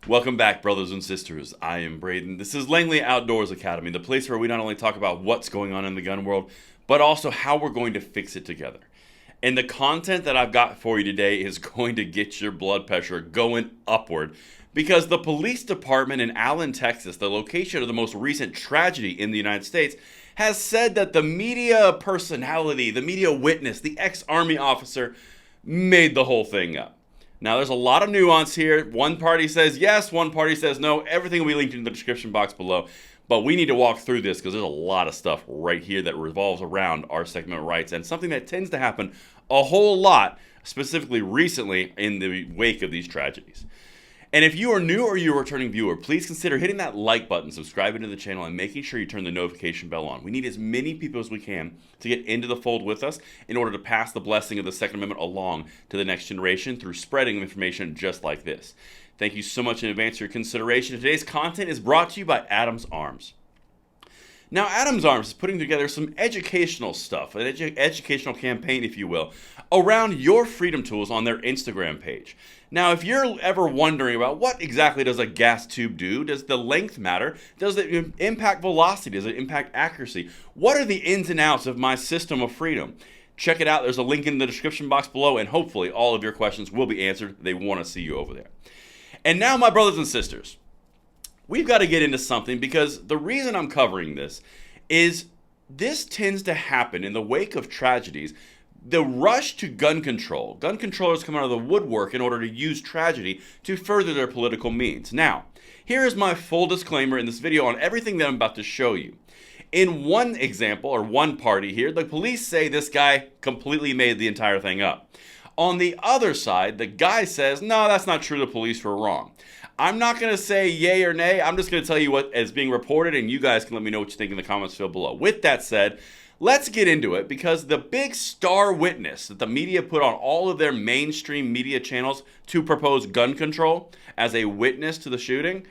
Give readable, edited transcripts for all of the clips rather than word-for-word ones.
Welcome back, brothers and sisters. I am Braden. This is Langley Outdoors Academy, the place where we not only talk about what's going on in the gun world, but also how we're going to fix it together. And the content that I've got for you today is going to get your blood pressure going upward because the police department in Allen, Texas, the location of the most recent tragedy in the United States, has said that the media personality, the media witness, the ex-Army officer made the whole thing up. Now, there's a lot of nuance here. One party says yes, one party says no. Everything will be linked in the description box below. But we need to walk through this because there's a lot of stuff right here that revolves around our Second Amendment rights and something that tends to happen a whole lot, specifically recently in the wake of these tragedies. And if you are new or you're a returning viewer, please consider hitting that like button, subscribing to the channel, and making sure you turn the notification bell on. We need as many people as we can to get into the fold with us in order to pass the blessing of the Second Amendment along to the next generation through spreading information just like this. Thank you so much in advance for your consideration. Today's content is brought to you by Adams Arms. Now, Adams Arms is putting together some educational stuff, an educational campaign, if you will, around your freedom tools on their Instagram page. Now, if you're ever wondering about what exactly does a gas tube do, does the length matter, does it impact velocity, does it impact accuracy, what are the ins and outs of my system of freedom? Check it out. There's a link in the description box below, and hopefully all of your questions will be answered. They want to see you over there. And now, my brothers and sisters, we've got to get into something because the reason I'm covering this is this tends to happen in the wake of tragedies. The rush to gun control. Gun controllers come out of the woodwork in order to use tragedy to further their political means. Now, here is my full disclaimer in this video on everything that I'm about to show you. In one example, or one party here, the police say this guy completely made the entire thing up. On the other side, the guy says, no, that's not true, the police were wrong. I'm not going to say yay or nay. I'm just going to tell you what is being reported, and you guys can let me know what you think in the comments field below. With that said, let's get into it, because the big star witness that the media put on all of their mainstream media channels to propose gun control as a witness to the shooting,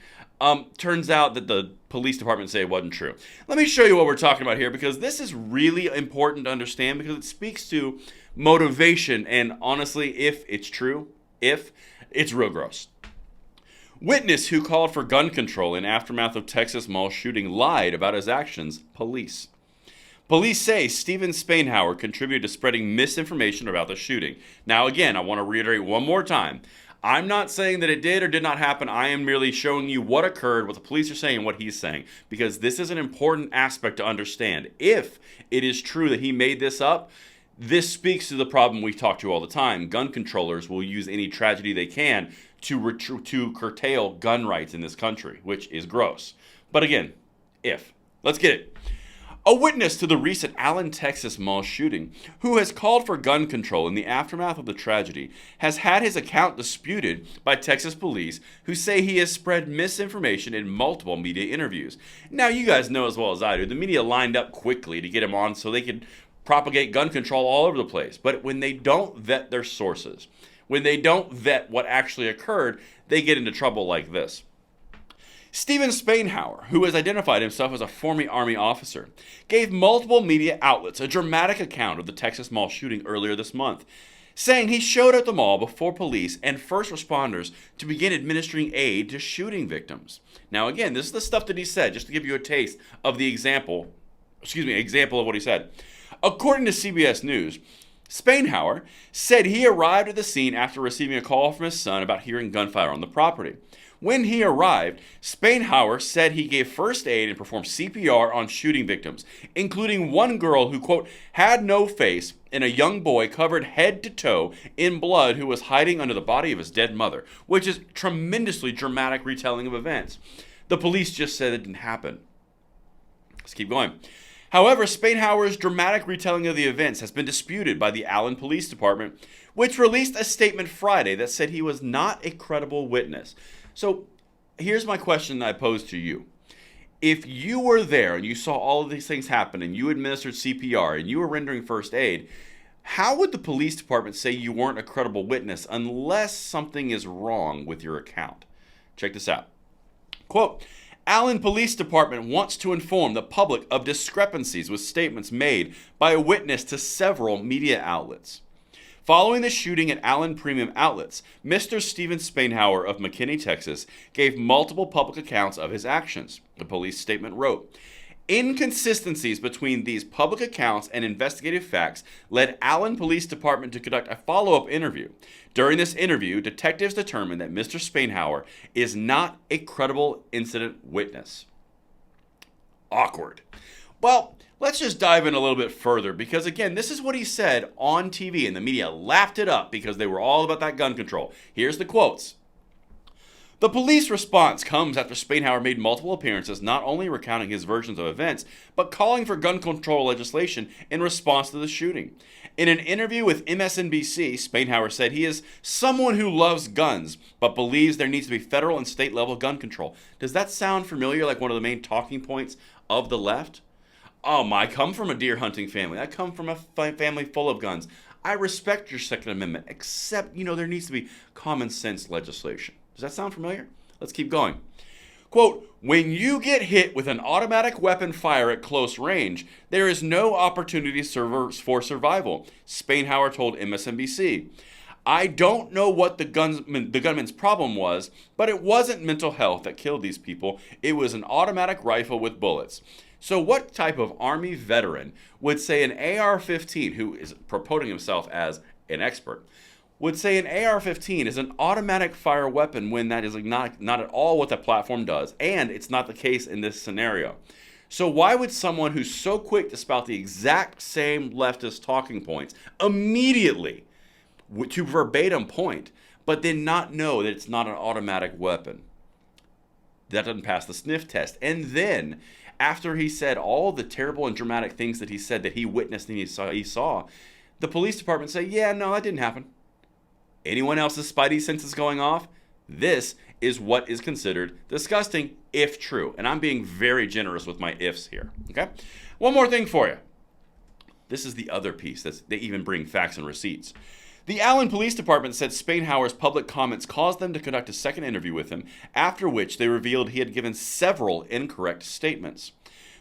turns out that the police department say it wasn't true. Let me show you what we're talking about here, because this is really important to understand, because it speaks to motivation, and honestly, if it's true, if it's real gross. Witness who called for gun control in aftermath of Texas mall shooting lied about his actions, police. Police say Stephen Spainhour contributed to spreading misinformation about the shooting. Now again, I want to reiterate one more time. I'm not saying that it did or did not happen. I am merely showing you what occurred, what the police are saying, and what he's saying, because this is an important aspect to understand. If it is true that he made this up, this speaks to the problem we talk to all the time. Gun controllers will use any tragedy they can to curtail gun rights in this country, which is gross. But again, if. Let's get it. A witness to the recent Allen, Texas mall shooting, who has called for gun control in the aftermath of the tragedy, has had his account disputed by Texas police, who say he has spread misinformation in multiple media interviews. Now, you guys know as well as I do, the media lined up quickly to get him on so they could propagate gun control all over the place. But when they don't vet their sources, when they don't vet what actually occurred, they get into trouble like this. Stephen Spainhour, who has identified himself as a former Army officer, gave multiple media outlets a dramatic account of the Texas mall shooting earlier this month, saying he showed at the mall before police and first responders to begin administering aid to shooting victims. Now again, this is the stuff that he said, just to give you a taste of the example of what he said. According to CBS News, Spainhour said he arrived at the scene after receiving a call from his son about hearing gunfire on the property. When he arrived, Spainhour said he gave first aid and performed CPR on shooting victims, including one girl who, quote, had no face and a young boy covered head to toe in blood who was hiding under the body of his dead mother, which is tremendously dramatic retelling of events. The police just said it didn't happen. Let's keep going. However, Spainhour's dramatic retelling of the events has been disputed by the Allen Police Department, which released a statement Friday that said he was not a credible witness. So here's my question I pose to you. If you were there and you saw all of these things happen and you administered CPR and you were rendering first aid, how would the police department say you weren't a credible witness unless something is wrong with your account? Check this out. Quote, Allen Police Department wants to inform the public of discrepancies with statements made by a witness to several media outlets. Following the shooting at Allen Premium Outlets, Mr. Steven Spainhauer of McKinney, Texas, gave multiple public accounts of his actions. The police statement wrote, "Inconsistencies between these public accounts and investigative facts led Allen Police Department to conduct a follow-up interview. During this interview, detectives determined that Mr. Spainhauer is not a credible incident witness." Awkward. Well, let's just dive in a little bit further because, again, this is what he said on TV, and the media laughed it up because they were all about that gun control. Here's the quotes. "The police response comes after Spainhauer made multiple appearances, not only recounting his versions of events, but calling for gun control legislation in response to the shooting. In an interview with MSNBC, Spainhauer said he is someone who loves guns, but believes there needs to be federal and state level gun control." Does that sound familiar, like one of the main talking points of the left? I come from a deer hunting family. I come from a family full of guns. I respect your Second Amendment, except, there needs to be common sense legislation. Does that sound familiar? Let's keep going. Quote, "When you get hit with an automatic weapon fire at close range, there is no opportunity for survival," Spainhauer told MSNBC. "I don't know what the gunman's problem was, but it wasn't mental health that killed these people. It was an automatic rifle with bullets." So what type of Army veteran would say an AR-15, who is purporting himself as an expert, would say an AR-15 is an automatic fire weapon when that is not at all what the platform does, and it's not the case in this scenario? So why would someone who's so quick to spout the exact same leftist talking points immediately to verbatim point, but then not know that it's not an automatic weapon? That doesn't pass the sniff test. And then, after he said all the terrible and dramatic things that he said that he witnessed and he saw, the police department say, "Yeah, no, that didn't happen." Anyone else's spidey senses going off? This is what is considered disgusting, if true. And I'm being very generous with my ifs here. Okay? One more thing for you. This is the other piece. They even bring facts and receipts. The Allen Police Department said Spainhauer's public comments caused them to conduct a second interview with him, after which they revealed he had given several incorrect statements.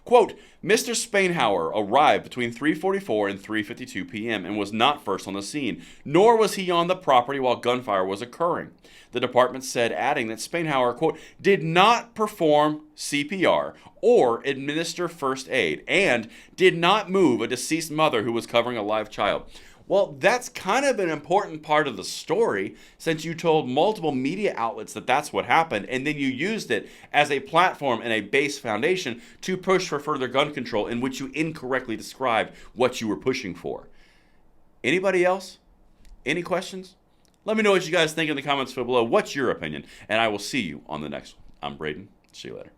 Quote, "Mr. Spainhauer arrived between 3:44 and 3:52 p.m. and was not first on the scene, nor was he on the property while gunfire was occurring." The department said, adding that Spainhauer, quote, "did not perform CPR or administer first aid and did not move a deceased mother who was covering a live child." Well, that's kind of an important part of the story, since you told multiple media outlets that that's what happened, and then you used it as a platform and a base foundation to push for further gun control, in which you incorrectly described what you were pushing for. Anybody else? Any questions? Let me know what you guys think in the comments below. What's your opinion? And I will see you on the next one. I'm Braden. See you later.